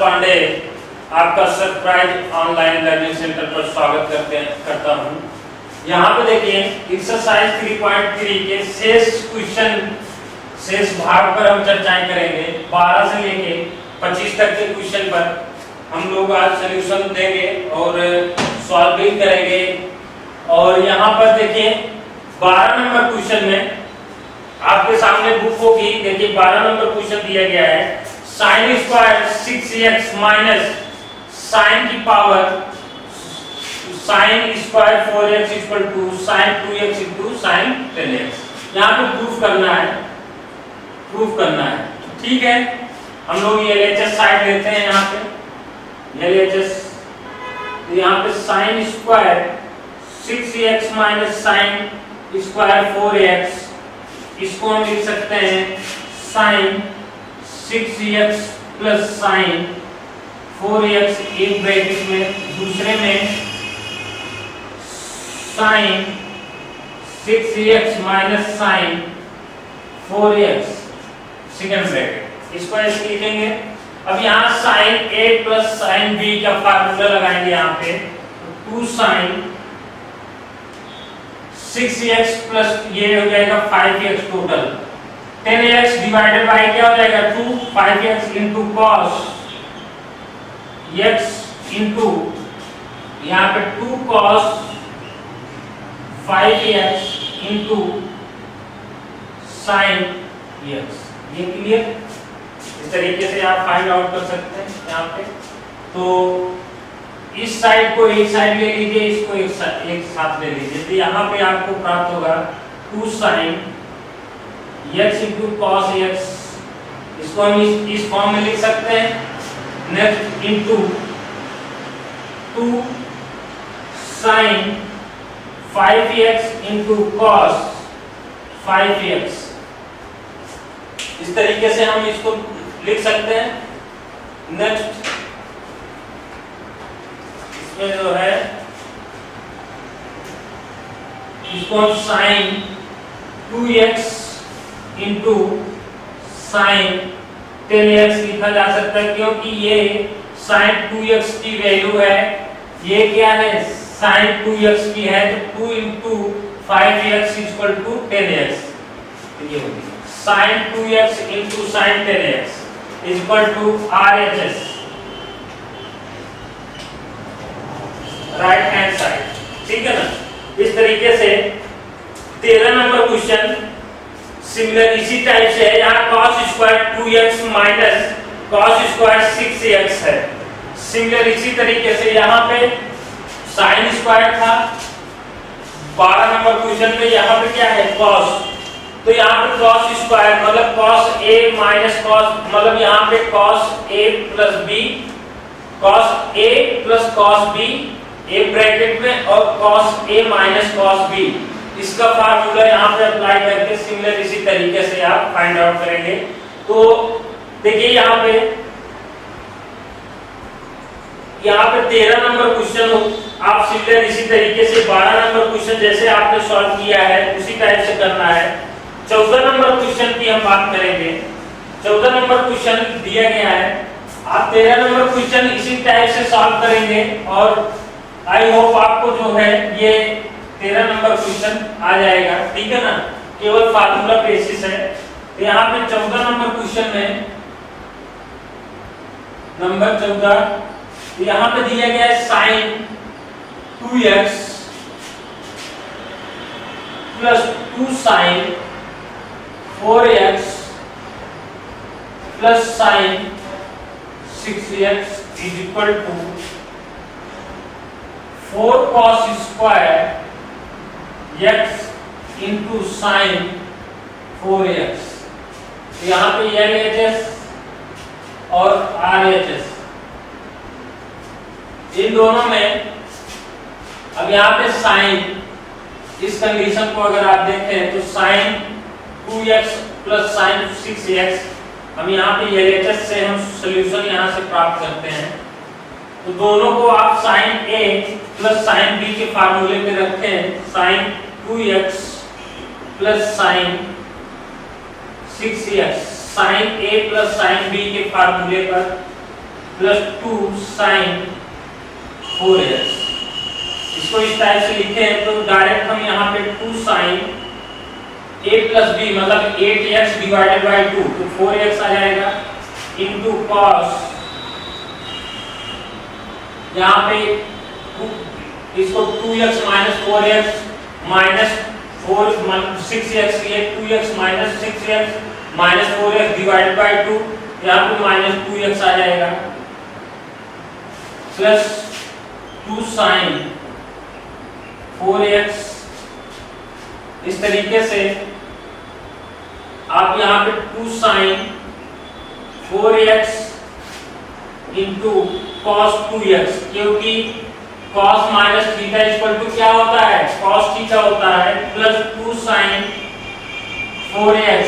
पांडे आपका surprise online learning centre पर स्वागत करता हूं। यहाँ पे देखिए एक्सरसाइज 3.3 के शेष भाग पर हम चर्चाएं करेंगे। 12 से लेके 25 तक के क्वेश्चन पर हम लोग आज सॉल्यूशन देंगे और सॉल्विंग करेंगे। और यहाँ पर देखिए 12 नंबर क्वेश्चन में आपके सामने बुक होगी, देखिए 12 नंबर क्वेश्चन दिया गया है। Sine square 6x minus sine की power sine square 4x equal to sine 2x into sine 10x। यहाँ पे प्रूफ करना है, ठीक है। हम लोग ये LHS साइड लेते हैं। यहाँ पे LHS, तो यहाँ पे sign square 6x minus sign square 4x, इसको हम लिख सकते हैं sign 6x plus sign 4x एक ब्रैकेट में, दूसरे में sine 6x minus sine 4x second bracket, इसको ऐसे लिखेंगे। अब यहाँ sine a plus sine b का फार्मूला लगाएंगे। यहाँ पे 2 साइन 6x प्लस ये हो जाएगा 5x total, 10x divided by क्या हो जाएगा 2, 5x into cos x into यहाँ पे 2 cos 5x into sine x। ये क्लियर? इस तरीके से आप फाइंड आउट कर सकते हैं। यहाँ पे तो इस साइड को एक साइड ले लीजिए, इसको एक साथ ले लीजिए, तो यहाँ पे आपको प्राप्त होगा 2 sine x into cos x, इसको हम इस फॉर्म में लिख सकते हैं। Next into 2 sine 5x into cos 5x, इस तरीके से हम इसको लिख सकते हैं। नेक्स्ट इसमें जो है इसको हम sign 2x into sine 10x लिखा जा सकता है, क्योंकि ये साइन 2x की वैल्यू है, ये क्या है साइन 2x की है, तो 2 into 5x equal to 10x, ये होगी sine 2x into sine 10x equal to RHS, right hand side, ठीक है ना। इस तरीके से 13 नंबर क्वेश्चन सिमिलर इसी टाइप से है। यहाँ cos square 2x minus cos square 6x है। सिमिलर इसी तरीके से यहाँ पे साइन स्क्वायर था 12 नंबर क्वेश्चन में, यहाँ पे क्या है cos, तो यहाँ पे cos स्क्वायर मतलब cos a माइनस cos, मतलब यहाँ पे cos a plus b, cos a plus cos b एक ब्रैकेट में, और cos a minus cos b, इसका फार्मूला यहाँ पे अप्लाई करके सिमिलर इसी तरीके से आप फाइंड आउट करेंगे। तो देखिए यहाँ पे 13 नंबर क्वेश्चन आप सिमिलर इसी तरीके से 12 नंबर क्वेश्चन जैसे आपने सॉल्व किया है उसी टाइप से करना है। 14 नंबर क्वेश्चन की हम बात करेंगे। 14 नंबर क्वेश्चन दिया गया है, आप 13 नंबर क्वेश्चन इसी टाइप से सॉल्व करेंगे और आई होप आपको जो है ये 13 नंबर क्वेश्चन आ जाएगा, ठीक है ना। केवल फार्मूला बेसिस है। तो यहाँ पे 14 नंबर क्वेश्चन में नंबर 14 यहाँ पे दिया गया है sine 2x plus 2 sine 4x plus sine 6x is equal to 4 cos square x into sine 4x। यहाँ पे LHS और RHS इन दोनों में, अब यहाँ पे साइन, इस कंडीशन को अगर आप देखें तो sign 2x plus sine 6x, हम यहाँ पे LHS से हम सॉल्यूशन यहाँ से प्राप्त करते हैं। तो दोनों को आप sine a plus sine b के फार्मूले में रखें, sine 2x plus sine 6x, sine a plus sine b के फार्मूले पर प्लस 2 साइन 4x। इसको इस टाइप से लिखे हैं तो डायरेक्ट हम यहाँ पे 2 साइन a प्लस b मतलब 8x डिवाइडेड बाई 2 तो 4x आ जाएगा इनटू cos, यहाँ पे इसको 2x minus 4x minus 6x ये 2x minus 6x minus 4x divided by 2, यहाँ पे माइनस 2x आ जाएगा प्लस 2 साइन 4x। इस तरीके से आप यहाँ पे 2 sine 4x into cos 2x, क्योंकि cos minus theta equal to क्या होता है cos थीटा होता है, प्लस 2 साइन 4x।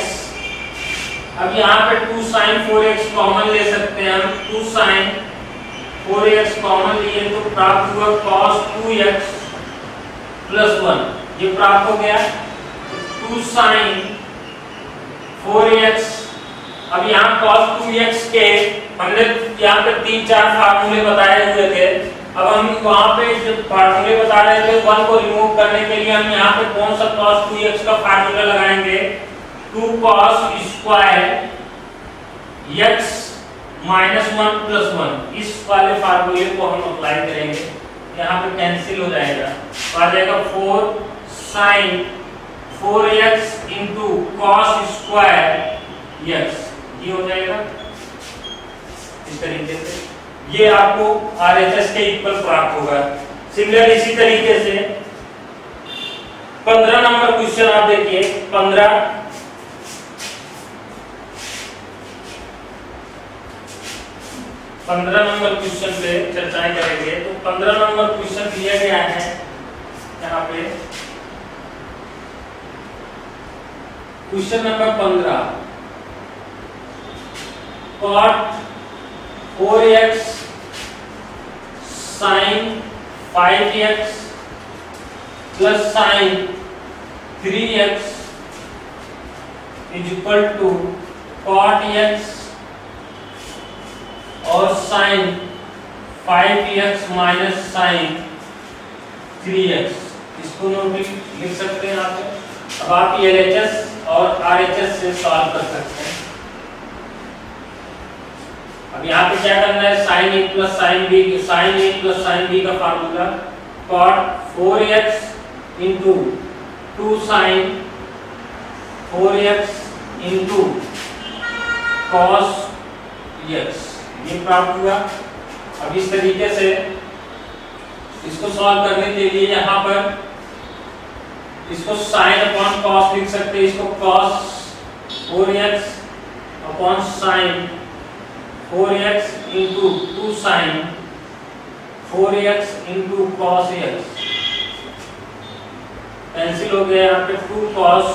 अब यहाँ पे 2 साइन 4x कॉमन ले सकते हैं हम, 2 साइन 4x कॉमन लिए तो प्राप्त हुआ cos 2x प्लस 1, ये प्राप्त हो गया 2 साइन 4x। अब यहाँ cos 2x के हमने यहाँ पे 3-4 फार्मूले बताए हुए थे, अब हम वहाँ पे जो फार्मूले बता रहे थे 1 को रिमूव करने के लिए हम यहाँ पे कौन सा cos 2x का फार्मूला लगाएंगे, 2 cos square x minus 1 plus 1, इस वाले फार्मूले को हम अप्लाई करेंगे, यहाँ पे कैंसिल हो जाएगा तो आ जाएगा 4 sine 4x into cos square x, ये हो जाएगा इस तरीके से। ये आपको RHS के इक्वल प्राप्त होगा। सिमिलर इसी तरीके से 15 नंबर क्वेश्चन आप देखिए, 15 नंबर क्वेश्चन पे चर्चाएं करेंगे। तो 15 नंबर क्वेश्चन दिया गया है यहाँ पे, question number 15 cot 4x sin 5x plus sin 3x is equal to cot x और sin 5x minus sin 3x, इसको नोट लिख सकते हैं आप। अब आप LHS और RHS से सॉल्व कर सकते हैं। अब यहाँ पे क्या करना है, sin a plus sin b का formula cot 4x into 2 sin 4x into cos x, ये प्राप्त हुआ। अब इस तरीके से इसको सॉल्व करने के लिए यहाँ पर इसको sin अपॉन cos लिख सकते हैं, इसको cos 4x upon sin 4x into 2 sin 4x into cos x, cancel हो गया यहाँ पे 2 cos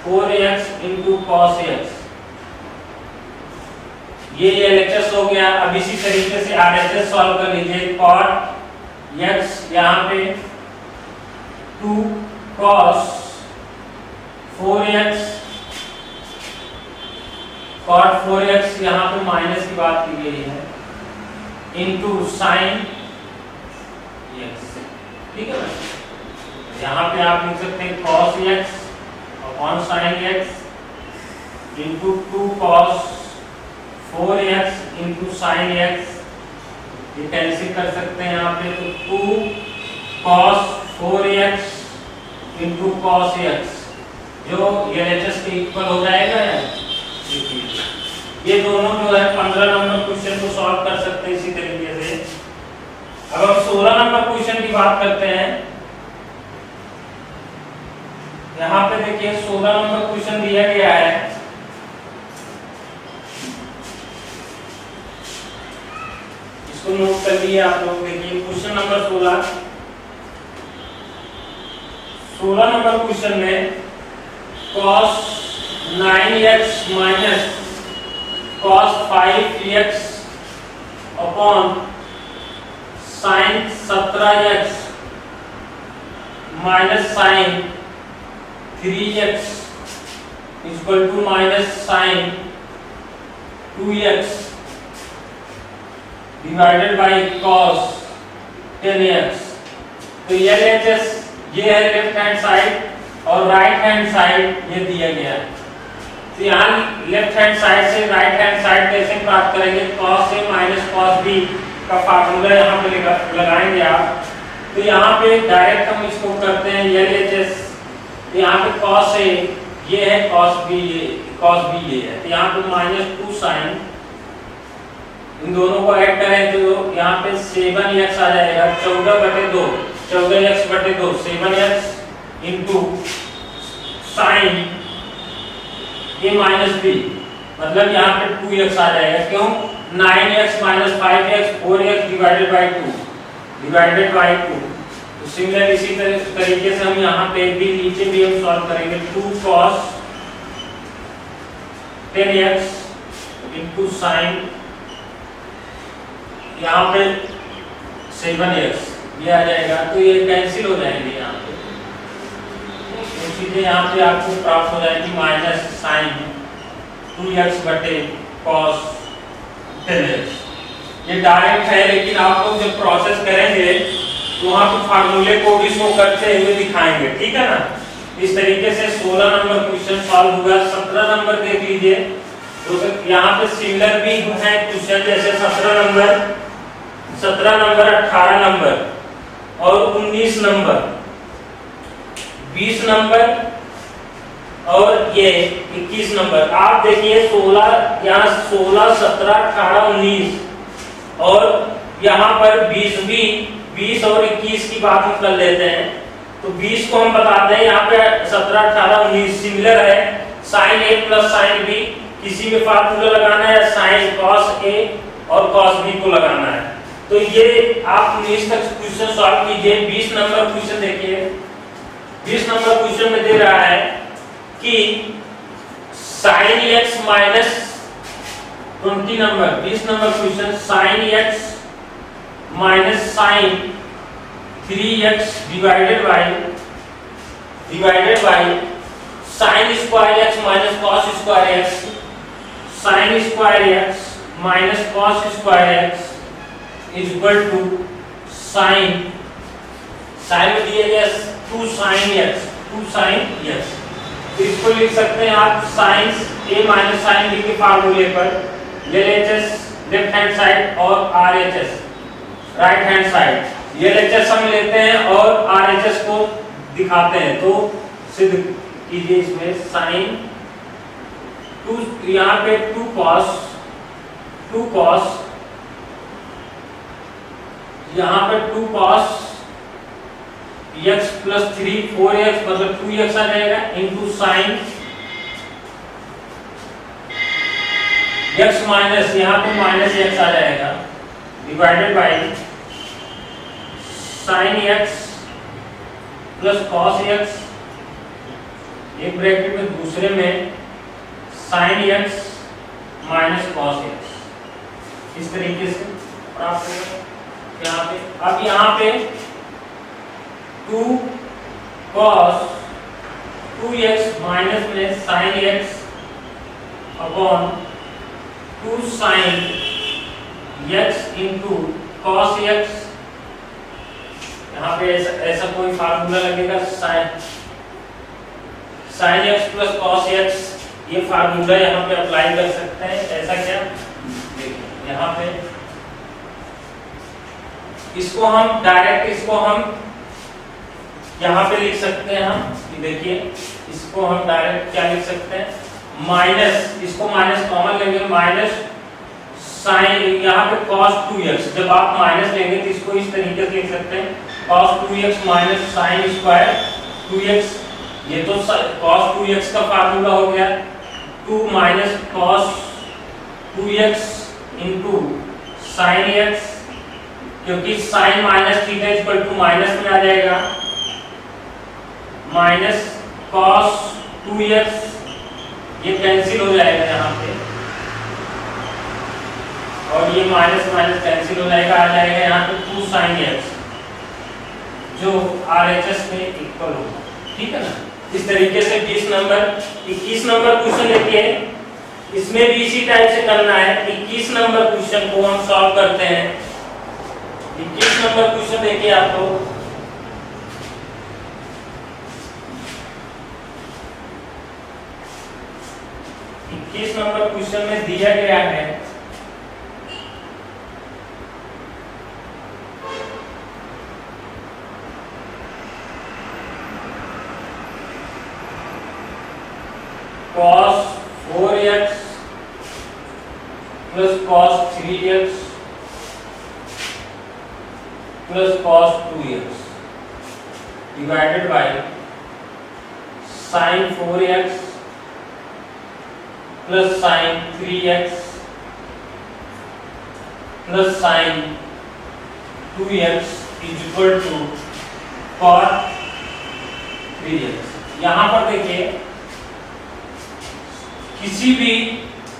4x into cos x, ये LHS हो गया। अब इसी तरीके से RHS सॉल्व कर लीजिए, cot x यहाँ पे 2 cos 4x cot 4x यहाँ पे माइनस की बात की गई है इंटू साइन x, ठीक है ना। यहाँ पे आप लिख सकते हैं cos x upon sin x into 2 cos 4x into sin x, ये कैंसिल कर सकते हैं यहाँ पे, तो 2 cos 4x into cos x जो LHS के इक्वल हो जाएगा। ये दोनों जो है 15 नंबर क्वेश्चन को सॉल्व कर सकते हैं इसी तरीके से। अब हम 16 नंबर क्वेश्चन की बात करते हैं। यहाँ पे देखिए 16 नंबर क्वेश्चन दिया गया है, इसको नोट कर लिए आप लोग। देखिए क्वेश्चन नंबर 16 नंबर क्वेश्चन में cos 9x minus cos 5x upon sin 17x minus sin 3x equal to minus sin 2x divided by cos 10x। तो LHS ये है लेफ्ट हैंड साइड और राइट हैंड साइड ये दिया गया है। तो यहाँ लेफ्ट हैंड साइड से राइट हैंड साइड कैसे प्राप्त करेंगे, cos A minus cos B का फार्मूला यहाँ पे लगाएंगे आप। तो यहाँ पे डायरेक्ट हम इसको करते हैं LHS, यहाँ पे cos A ये है, cos B ये है। तो यहाँ पे -2 sin, इन दोनों को ऐड करें तो यहाँ पे 7x आ जाएगा, 14/2 14x/2 7x into sine A minus B, मतलब यहाँ पे 2x आ जाएगा। क्यों, 9x minus 5x 4x divided by 2। तो सिमिलर इसी तरीके से हम यहाँ पे भी नीचे भी हम सॉल्व करेंगे। 2 cos 10x इंटू साइन यहाँ पे 7x ये आ जाएगा। तो ये कैंसिल हो जाएंगे यहाँ पे, तो सीधे यहाँ पे आपको प्राप्त हो जाएगी माइनस साइन 2x बटे cos 10x। ये डायरेक्ट है, लेकिन आप लोग जब प्रोसेस करेंगे तो वहाँ पे फार्मूले को भी शो करते हुए दिखाएंगे, ठीक है ना। इस तरीके से 16 नंबर क्वेश्चन सॉल्व हुआ। 17 नंबर देख लीजिए, तो यहाँ पे सिमिलर भी है क्वेश्चन, जैसे 17 नंबर 18 नंबर और 19 नंबर 20 नंबर और ये 21 नंबर। आप देखिए 16, यहाँ 16, 17, 18, 19 और यहाँ पर 20 और 21 की बात हम कर लेते हैं। तो 20 को हम बताते हैं, यहाँ पे 17, 18, 19 सिमिलर है। Sine A plus sine B, किसी में फार्मूला लगाना है, साइन cos A और cos B को लगाना है। तो ये आप 19 तक क्वेश्चन सॉल्व कीजिए। 20 नंबर क्वेश्चन देखिए, 20 नंबर क्वेश्चन में दे रहा है कि sin x minus 20 number 20 number question, sin x minus sine 3x divided by sine square x minus cos square x, sine square x minus cos square x is equal to sine में दिया गया 2 sin x। तो इसको लिख सकते हैं आप sine A minus sine B के फार्मूले पर LHS लेफ्ट हैंड साइड और RHS right hand side. LHS हम लेते हैं और RHS को दिखाते हैं। तो सिद्ध कीजिए इसमें साइन 2, यहाँ पे 2 cos यहाँ पे 2 cos x प्लस 3 4x मतलब 2x आ जाएगा, इंटू साइन x माइनस यहाँ पे माइनस x आ जाएगा, divided by sine x plus cos x, एक ब्रैकेट में दूसरे में sine x minus cos x। इस तरीके से प्राप्त होगा यहाँ पे। अब यहाँ पे 2 cos 2x माइनस में sine x upon 2 sine x into cos x। यहाँ पे ऐसा कोई फार्मूला लगेगा, sine x plus cos x, ये फार्मूला यहाँ पे अप्लाई कर सकते हैं। ऐसा क्या, देखिए यहाँ पे इसको हम यहाँ पे लिख सकते हैं। हम देखिए इसको हम डायरेक्ट क्या लिख सकते हैं, माइनस, इसको माइनस कॉमन लेंगे, माइनस साइन यहाँ पे cos 2x, जब आप माइनस लेंगे तो इसको इस तरीके से लिख सकते हैं, cos 2x minus sign square 2x। ये तो cos 2x का फार्मूला हो गया, 2 minus cos 2x into sine x, क्योंकि sine minus theta equal to minus में आ जाएगा, माइनस cos 2x, ये कैंसिल हो जाएगा यहाँ पे, और ये माइनस माइनस कैंसिल हो जाएगा, आ जाएगा यहाँ पे 2 sin x, जो RHS में इक्वल होगा। ठीक है ना। इस तरीके से 20 नंबर 21 नंबर क्वेश्चन देखिए, इसमें भी इसी टाइप से करना है। 21 नंबर क्वेश्चन को हम सॉल्व करते हैं। 21 नंबर क्वेश्चन देखिए आप लोग। इक्कीस नंबर क्वेश्चन में दिया गया है cos 4x plus cos 3x plus cos 2x divided by sin 4x plus sin 3x plus sin 2x is equal to cos 3x। यहां पर देखिए किसी भी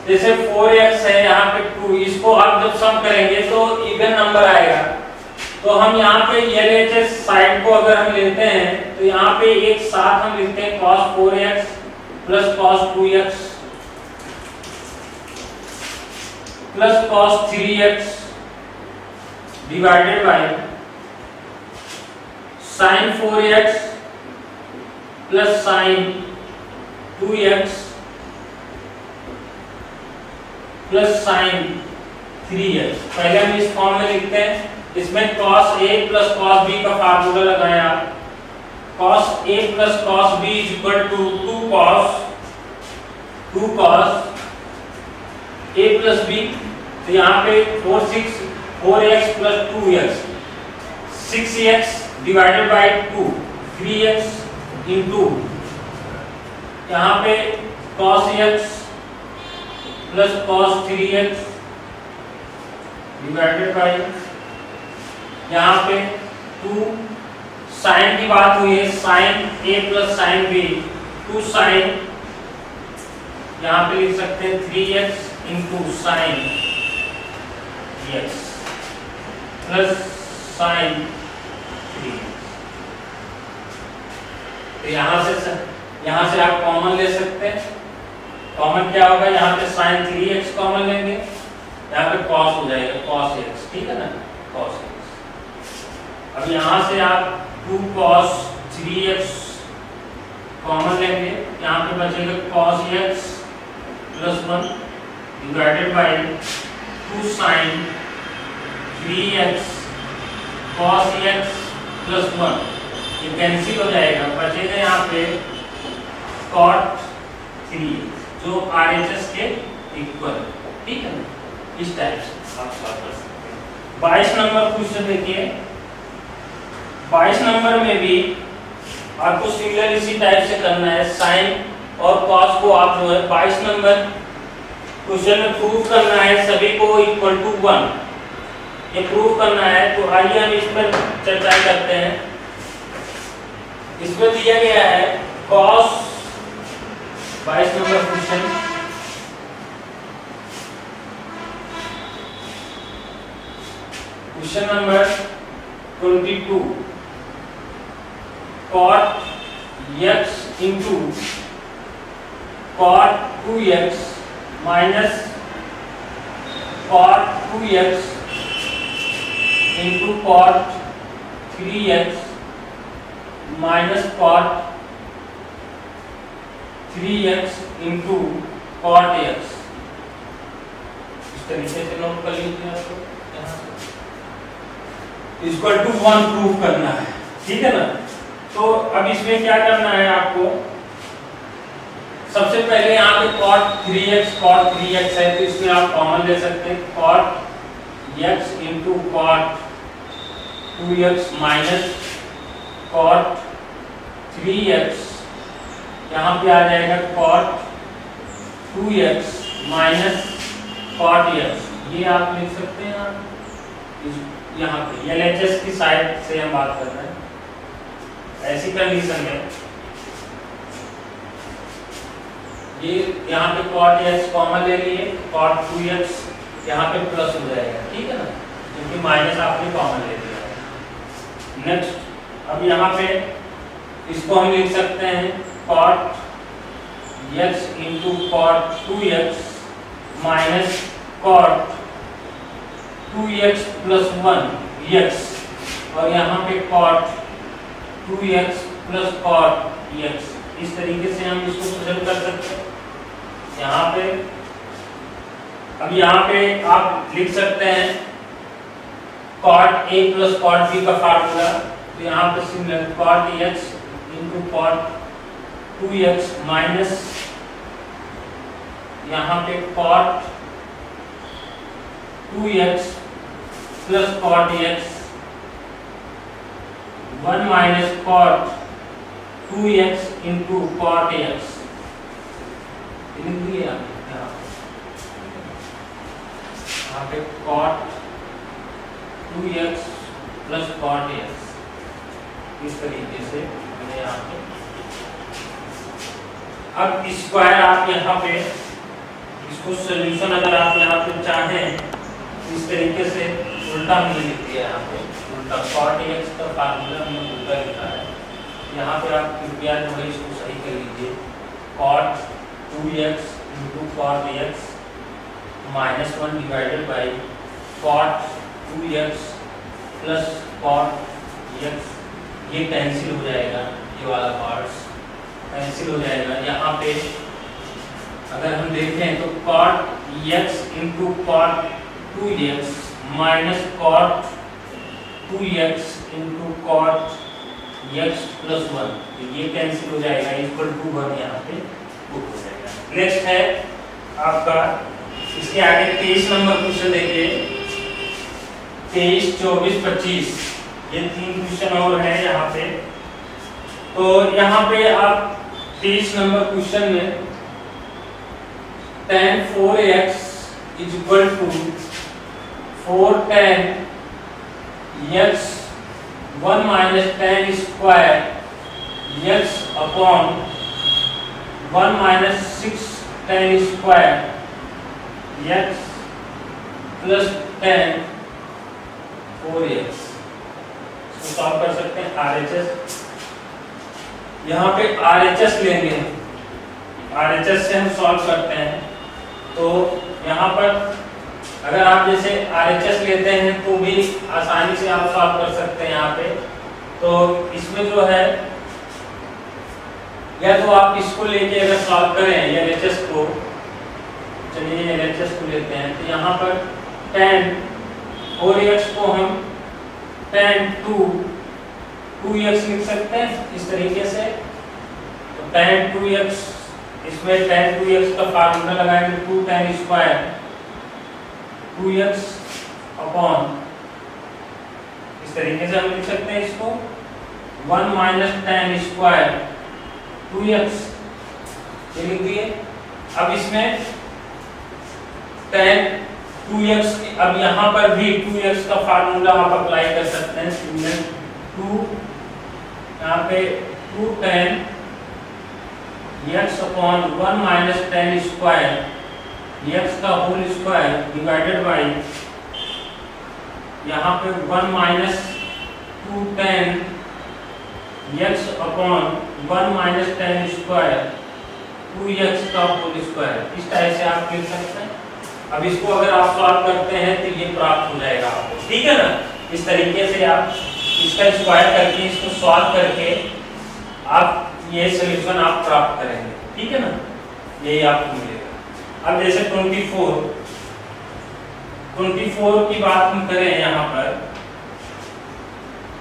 जैसे 4x है यहाँ पे 2, इसको आप जब सम करेंगे तो इवन नंबर आएगा। तो हम यहाँ पे LHS साइड को अगर हम लेते हैं तो यहाँ पे एक साथ हम लिखते हैं cos 4x plus cos 2x plus cos 3x divided by sin 4x plus sin 2x plus sine 3x। पहले हम इस फॉर्म में लिखते हैं। इसमें cos a plus cos b का फार्मूला लगाएं आप। cos a plus cos b is equal to 2 cos a plus b। तो यहाँ पे 4x plus 2x 6x divided by 2 3x into यहाँ पे cos x plus cos 3x divided by यहाँ पे 2 साइन की बात हुई है sine a plus sine b 2 sine यहाँ पे लिख सकते हैं 3x into sine x plus sine 3x। तो यहाँ से आप कॉमन ले सकते हैं। कॉमन क्या होगा, यहाँ पे sin 3x कॉमन लेंगे, यहाँ पे cos हो जाएगा cos x, ठीक है ना, cos x। अब यहाँ से आप 2 cos 3x कॉमन लेंगे, यहाँ पे बचेगा cos x plus 1 divided by 2 sin 3x cos x plus 1। ये कैंसिल हो जाएगा, बचेगा यहाँ पे cot 3 जो RHS के इक्वल, ठीक है ना। इस टाइप से आप सॉल्व कर सकते हैं। 22 नंबर क्वेश्चन देखिए। 22 नंबर में भी आपको सिमिलर इसी टाइप से करना है। साइन और कॉस को आप जो है 22 नंबर क्वेश्चन में प्रूव करना है सभी को इक्वल टू 1। ये प्रूव करना है। तो आइए हम इस पर चर्चा करते हैं। इसमें दिया गया है cos 22 number question. Question number 22 cot x into cot 2x minus cot 2x into cot 3x minus cot 3x into cot x। इस तरीके से नोट कर लीजिए आपको। इक्वल टू 1 प्रूव करना है, ठीक है ना। तो अब इसमें क्या करना है आपको, सबसे पहले यहाँ पे cot 3x है तो इसमें आप कॉमन ले सकते हैं। cot x into cot 2x minus cot 3x, यहाँ पे आ जाएगा cot 2x minus cot x। ये आप लिख सकते हैं आप यहाँ पे LHS की साइड से हम बात कर रहे हैं। ऐसी कंडीशन में ये यहाँ पे cot x कॉमन ले लिए, cot 2x यहाँ पे प्लस हो जाएगा, ठीक है ना, क्योंकि माइनस आपने कॉमन ले लिया है। नेक्स्ट अब यहाँ पे इसको हम लिख सकते हैं cot x into cot 2x minus cot 2x plus 1 x और यहाँ पे cot 2x plus cot x। इस तरीके से हम इसको सॉल्व कर सकते हैं। यहाँ पे अब यहाँ पे आप लिख सकते हैं cot a plus cot b का फार्मूला। तो यहाँ पे similar cot x into cot 2x minus यहाँ पे cot 2x plus cot x 1 minus cot 2x into cot x। यहाँ पे cot 2x plus cot x इस तरीके से मैंने यहाँ पे। अब स्क्वायर आप यहाँ पे इसको सॉल्यूशन अगर आप यहाँ पे चाहें इस तरीके से उल्टा हमने लिख दिया। यहाँ पे उल्टा कॉट x का फार्मूला हमने उल्टा लिखा है। यहाँ पे आप कृपया जो है इसको सही कर लीजिए। Cot 2x into cot x minus 1 divided by cot 2x plus cot x। ये कैंसिल हो जाएगा, ये वाला पार्ट्स कैंसिल हो जाएगा। यहाँ पे अगर हम देखें तो cot x into cot 2x minus cot 2x into cot x plus 1, तो ये कैंसिल हो जाएगा। इक्वल टू 1 यहाँ पे बुक हो जाएगा। नेक्स्ट है आपका इसके आगे 23 नंबर क्वेश्चन देखिए। 23, 24, 25 ये 3 क्वेश्चन और हैं यहाँ पे। तो यहाँ पे आप 23 नंबर क्वेश्चन में tan 4x is equal to 4 tan x 1 minus tan square x upon 1 minus 6 tan square x plus tan 4x इसको सॉल्व कर सकते हैं। RHS यहाँ पे RHS लेंगे, RHS से हम सॉल्व करते हैं। तो यहाँ पर अगर आप जैसे RHS लेते हैं तो भी आसानी से आप सॉल्व कर सकते हैं यहाँ पे। तो इसमें जो है या तो आप इसको लेके अगर सॉल्व करें LHS को, चलिए LHS को लेते हैं। तो यहाँ पर tan 4x को हम tan 2x लिख सकते हैं इस तरीके से। तो tan 2x इसमें tan 2x का फार्मूला लगाएंगे 2 tan स्क्वायर 2x अपॉन इस तरीके से हम लिख सकते हैं इसको 1 माइनस tan स्क्वायर 2x ये लिख दिए। अब इसमें tan 2x अब यहाँ पर भी 2x का फार्मूला आप अप्लाई कर सकते हैं। 2 यहाँ पे 2 tan x upon 1 minus tan square x का होल स्क्वायर डिवाइडेड बाई यहाँ पे 1 minus 2 tan x upon 1 minus tan square 2x का होल स्क्वायर। इस तरह से आप लिख सकते हैं। अब इसको अगर आप सॉल्व करते हैं तो ये प्राप्त हो जाएगा आपको, ठीक है ना। इस तरीके से आप इसका स्क्वायर करके इसको सॉल्व करके आप ये सॉल्यूशन आप प्राप्त करेंगे, ठीक है ना। यही आपको मिलेगा। अब जैसे 24 की बात हम करें यहाँ पर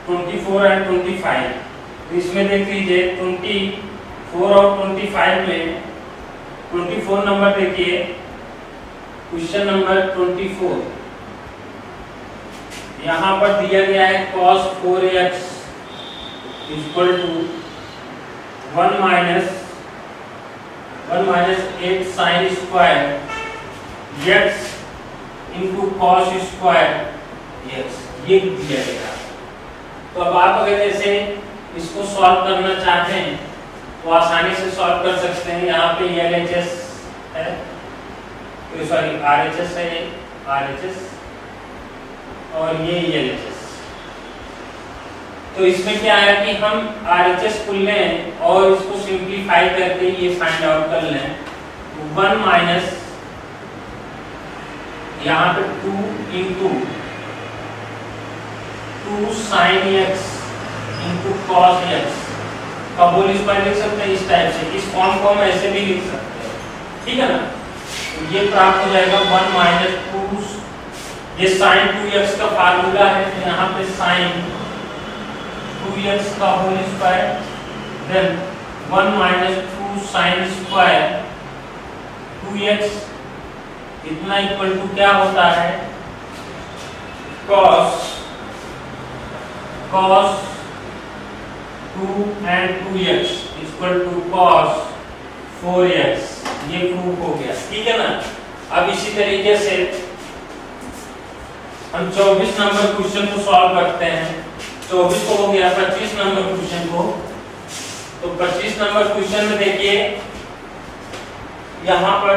24 एंड 25, तो इसमें देख लीजिए 24 और 25 में 24 नंबर देखिए क्वेश्चन नंबर 24 यहाँ पर दिया गया है cos 4x equal to 1 minus 8 sin square x into cos square x, ये दिया गया। तो अब आप अगर जैसे इसको सॉल्व करना चाहें तो आसानी से सॉल्व कर सकते हैं। यहाँ पे LHS है, सॉरी RHS है, ये RHS और ये LHS। तो इसमें क्या है कि हम RHS को लें और इसको सिंप्लीफाई करके ये फाइंड आउट कर लें। 1 माइनस यहाँ पे 2 into 2 sine x into cos x का होल स्क्वायर लिख सकते हैं इस टाइप से। इस फॉर्म को हम ऐसे भी लिख सकते हैं, ठीक है ना। तो ये प्राप्त हो जाएगा 1 माइनस 2, ये साइन 2x का फार्मूला है, तो यहाँ पे साइन 2x का whole square then 1 minus 2 sine square 2x इतना इक्वल टू क्या होता है, cos 2 and 2x equal to cos 4x। ये प्रूफ हो गया, ठीक है ना। अब इसी तरीके से हम 24 नंबर क्वेश्चन को सॉल्व करते हैं। 24 को हो गया, 25 नंबर क्वेश्चन को। तो 25 नंबर क्वेश्चन में देखिए यहाँ पर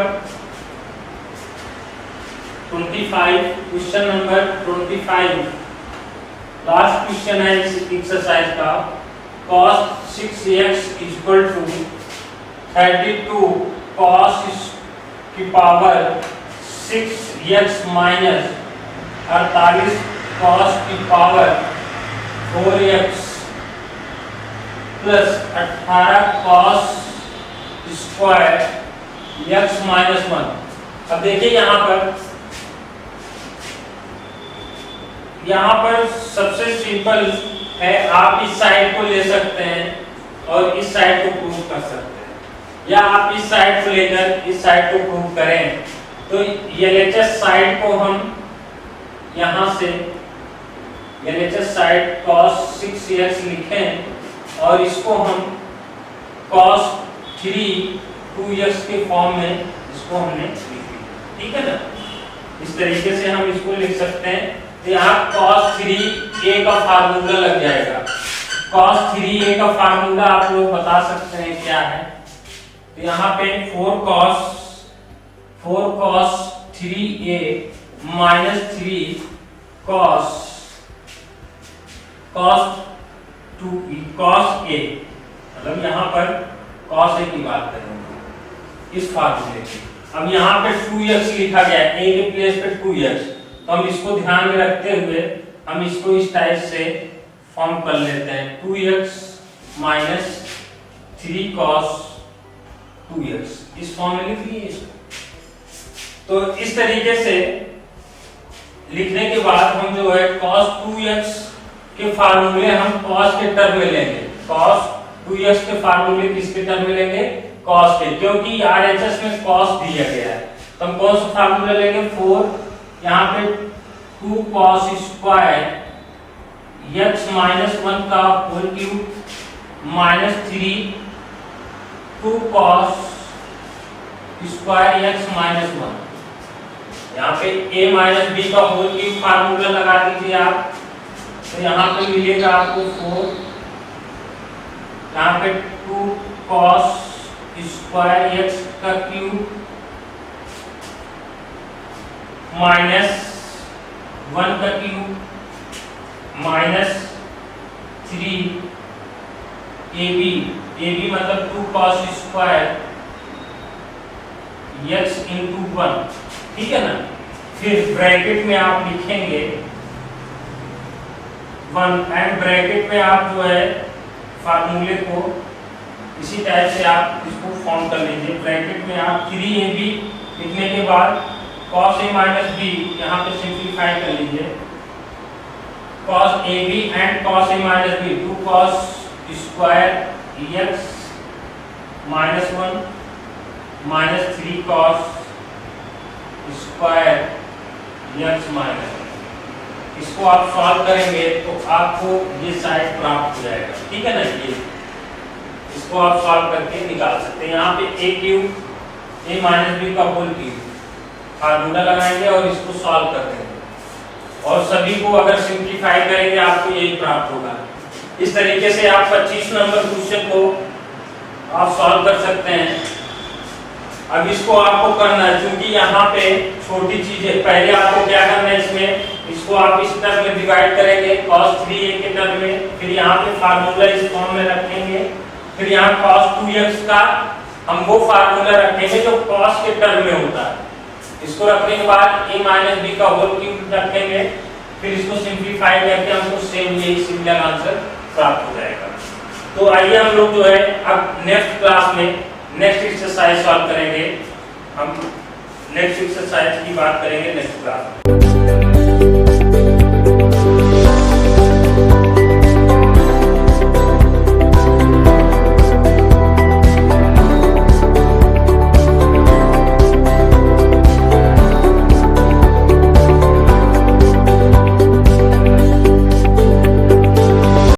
25, क्वेश्चन नंबर 25 लास्ट क्वेश्चन है इस एक्सरसाइज का। cos 6x equal to 32 cos की पावर 6x माइनस 48 cos की power 4x plus 18 cos square x minus 1। अब देखिए यहाँ पर सबसे सिंपल है, आप इस साइड को ले सकते हैं और इस साइड को प्रूव कर सकते हैं, या आप इस साइड को लेकर इस साइड को प्रूव करें। तो LHS साइड को हम यहाँ से LHS साइड cos 6x लिखें और इसको हम cos 3 2x के फॉर्म में इसको हमने लिखा, ठीक है ना। इस तरीके से हम इसको लिख सकते हैं। तो यहाँ cos 3a का फार्मूला लग जाएगा। cos 3a का फार्मूला आप लोग बता सकते हैं क्या है। तो यहाँ पे 4 cos 3a minus 3 cos 2a, मतलब यहाँ पर cos a की बात करेंगे इस फार्मूले की। अब यहाँ पे 2x लिखा गया है, a के प्लेस पे 2x, तो हम इसको ध्यान में रखते हुए हम इसको इस टाइप से फॉर्म कर लेते हैं। 2x माइनस 3 cos 2x इस फॉर्म में लिख लीजिए इसको। तो इस तरीके से लिखने के बाद हम जो है cos 2x के फार्मूले हम cos के टर्म में लेंगे। cos 2x के फार्मूले किसके टर्म में लेंगे, cos के, क्योंकि RHS में cos दिया गया है। तो हम कौन सा फार्मूला लेंगे, 4, यहाँ पे 2 cos स्क्वायर x माइनस 1 का whole cube minus 3 2 cos square x minus 1। यहाँ पे a माइनस b का होल क्यूब फार्मूला लगा दीजिए आप, तो यहाँ पे मिलेगा आपको 4, यहाँ पे 2 cos स्क्वायर x का क्यूब माइनस 1 का क्यूब माइनस 3 ab मतलब 2 cos स्क्वायर x इंटू 1, ठीक है ना। फिर ब्रैकेट में आप लिखेंगे 1 एंड ब्रैकेट में आप जो है फार्मूले को इसी टाइप से आप इसको फॉर्म कर लीजिए। ब्रैकेट में आप 3ab लिखने के बाद cos a माइनस b यहाँ पे सिंप्लीफाई कर लीजिए। cos ab and cos a minus b 2 cos square x minus 1 minus 3 cos square x minus 1। इसको आप सॉल्व करेंगे तो आपको ये साइड प्राप्त हो जाएगा, ठीक है ना। ये इसको आप सॉल्व करके निकाल सकते हैं। यहाँ पे a cube a minus b का होल क्यूब फार्मूला लगाएंगे और इसको सॉल्व कर देंगे, और सभी को अगर सिंप्लीफाई करेंगे आपको यही प्राप्त होगा। इस तरीके से आप 25 नंबर क्वेश्चन को आप सॉल्व कर सकते हैं। अब इसको आपको करना है, क्योंकि यहाँ पे छोटी चीज है। पहले आपको क्या करना है, इसको आप इस टर्म में डिवाइड करेंगे cos 3a के टर्म में, फिर यहाँ पे फार्मूला इस फॉर्म में रखेंगे, फिर यहाँ cos 2x का हम वो फार्मूला रखेंगे जो cos के टर्म में होता है। इसको रखने के बाद a माइनस बी का होल क्यूब रखेंगे, फिर इसको सिंप्लीफाई करके हमको सेम यही सिमिलर आंसर प्राप्त हो जाएगा। तो आइए हम लोग जो है अब नेक्स्ट क्लास में नेक्स्ट एक्सरसाइज सॉल्व करेंगे। हम नेक्स्ट एक्सरसाइज की बात करेंगे नेक्स्ट क्लास में।